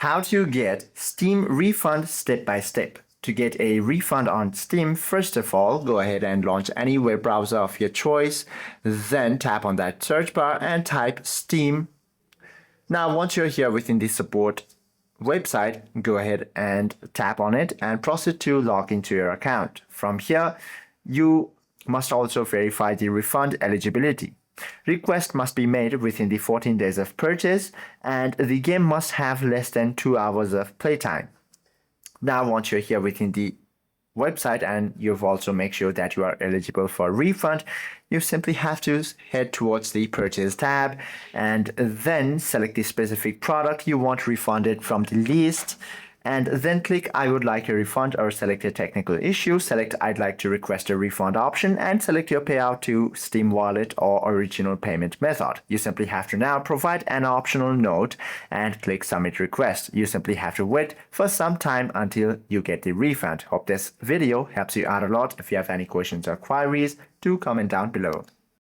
How to get Steam refund step by step. To get a refund on Steam, first of all, go ahead and launch any web browser of your choice. Then tap on that search bar and type Steam. Now, once you're here within the support website, go ahead and tap on it and proceed to log into your account. From here, you must also verify the refund eligibility. Request must be made within the 14 days of purchase, and the game must have less than 2 hours of playtime. Now, once you're here within the website and you've also make sure that you are eligible for refund, you simply have to head towards the purchase tab and then select the specific product you want refunded from the list, and then click I would like a refund or select a technical issue. Select I'd like to request a refund option and select your payout to Steam Wallet or original payment method. You simply have to now provide an optional note and click submit request. You simply have to wait for some time until you get the refund. Hope this video helps you out a lot. If you have any questions or queries, do comment down below.